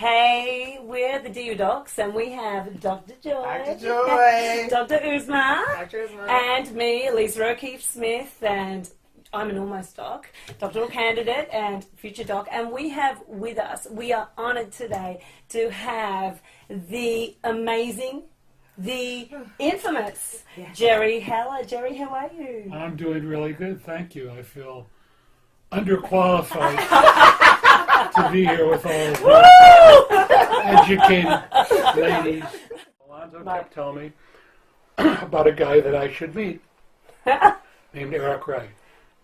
Hey, we're the Diva Docs, and we have Dr. Joy, Dr. Joy, Dr. Uzma, Dr. Uzma, and me, Lisa O'Keefe Smith, and I'm an almost doc, doctoral candidate and future doc, and we have with us, we are honoured today to have the amazing, the infamous Jerry Heller. Jerry, how are you? I'm doing really good, thank you. I feel underqualified to be here with all of you educated ladies. Alonzo kept telling me about a guy that I should meet named Eric Wright.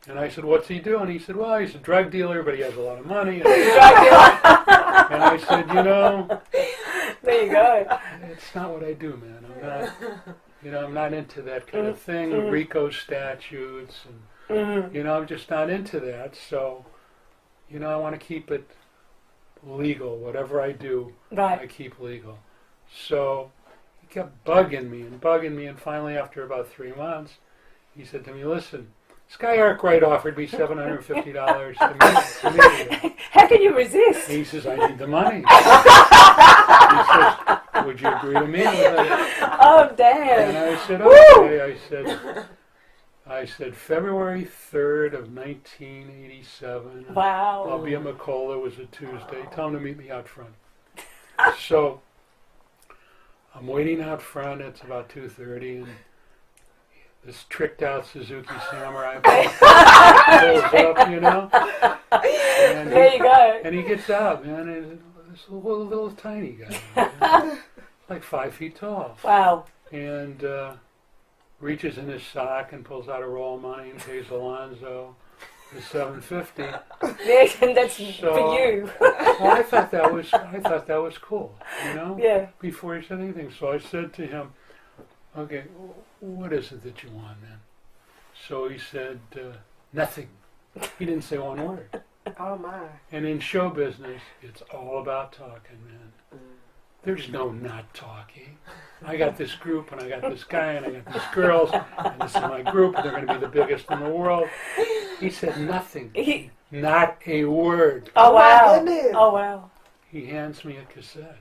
And I said, what's he do? And he said, well, he's a drug dealer, but he has a lot of money. And I said, you know, there you go. It's not what I do, man. I'm not into that kind of thing, RICO statutes, and, I'm just not into that. So, I want to keep it legal. Whatever I do, I keep legal. So he kept bugging me, and finally, after about 3 months, he said to me, listen, this guy Eric Wright offered me $750 to meet you. How can you resist? He says, I need the money. He says, would you agree to meet with me? Oh, damn. And I said, okay. I said, February 3rd of 1987. Wow. I'll be at McCullough. It was a Tuesday. Tell him to meet me out front. So I'm waiting out front. It's about 2:30, and this tricked out Suzuki Samurai pulls up, And there you go. And he gets out, man. And this little tiny guy, like 5 feet tall. Wow. And reaches in his sock and pulls out a roll of money and pays Alonzo the $750. Yeah, and that's for you. Well, I thought that was cool, Yeah. Before he said anything, so I said to him, okay, what is it that you want, man? So he said, nothing. He didn't say one word. Oh, my. And in show business, it's all about talking, man. There's no not talking. I got this group, and I got this guy, and I got these girls, and this is my group, and they're going to be the biggest in the world. He said nothing. Not a word. Oh, wow. My goodness. Oh, wow. He hands me a cassette,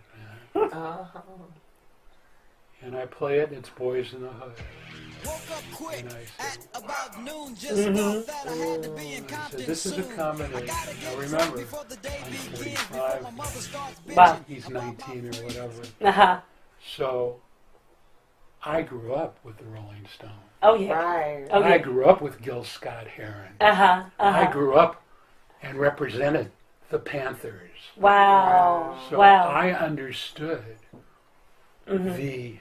man. And I play it, and it's Boys in the Hood. Woke up quick at about noon, just thought that I had to be in Compton. This is a combination. Now remember, I'm 45. Wow. He's 19 or whatever. Uh-huh. So I grew up with the Rolling Stones. Oh, yeah. Right. Oh, yeah. I grew up with Gil Scott-Heron. Uh-huh. I grew up and represented the Panthers. Wow. So wow. I understood the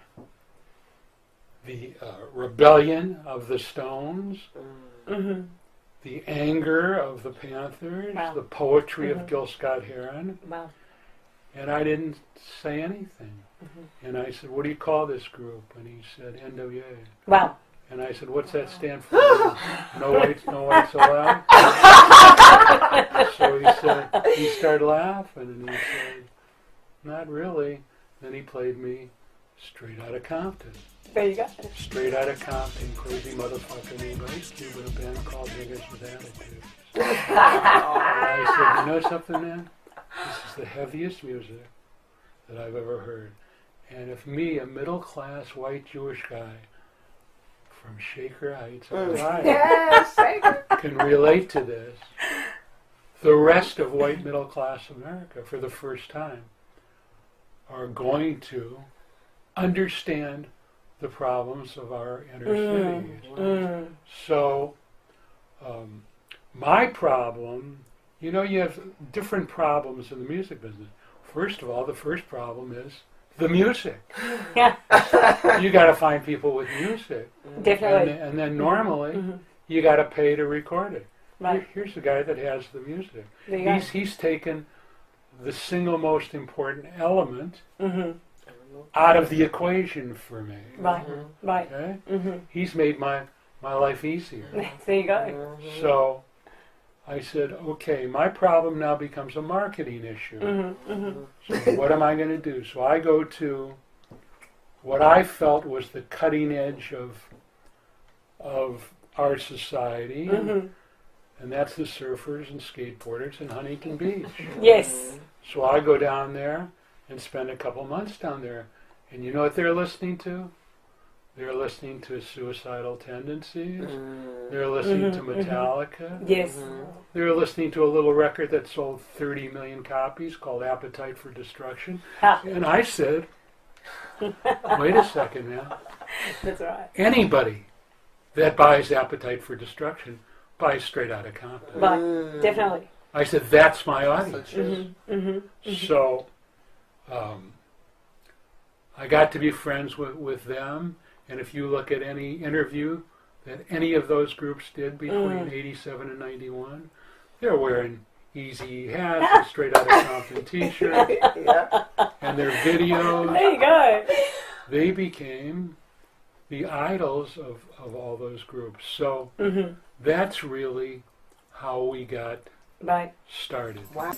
rebellion of the Stones, the anger of the Panthers, the poetry of Gil Scott-Heron. Wow. And I didn't say anything. And I said, what do you call this group? And he said, N.W.A. Wow. And I said, what's that stand for? No whites allowed? So he started laughing, and he said, not really. Then he played me Straight Outta Compton. There you go. Straight Outta Compton, crazy motherfucker named Ice Cube with a band called Niggas with Attitudes. And I said, you know something, man? This is the heaviest music that I've ever heard. And if me, a middle-class white Jewish guy from Shaker Heights, can relate to this, the rest of white middle-class America, for the first time, are going to understand the problems of our inner cities. So, my problem, you have different problems in the music business. First of all, the first problem is the music. Yeah. You got to find people with music. Definitely. And then normally, you got to pay to record it. Right. Here's the guy that has the music. There you go. He's taken the single most important element out of the equation for me. Right. Right. Okay? He's made my life easier. There you go. So I said, okay, my problem now becomes a marketing issue. So what am I going to do? So I go to what I felt was the cutting edge of our society. and that's the surfers and skateboarders in Huntington Beach. Yes. So I go down there and spend a couple months down there. And you know what they're listening to? They're listening to Suicidal Tendencies. They're listening to Metallica. Yes. They're listening to a little record that sold 30 million copies called Appetite for Destruction. Ha. And I said, wait a second now. That's right. Anybody that buys Appetite for Destruction buys Straight Outta Compton. But definitely. I said, that's my audience. Mm-hmm. So I got to be friends with them. And if you look at any interview that any of those groups did between 87 and 91, they're wearing Eazy-E hats and Straight Outta Compton t-shirts. And their videos. There you go. They became the idols of all those groups. So that's really how we got Right. started. Wow.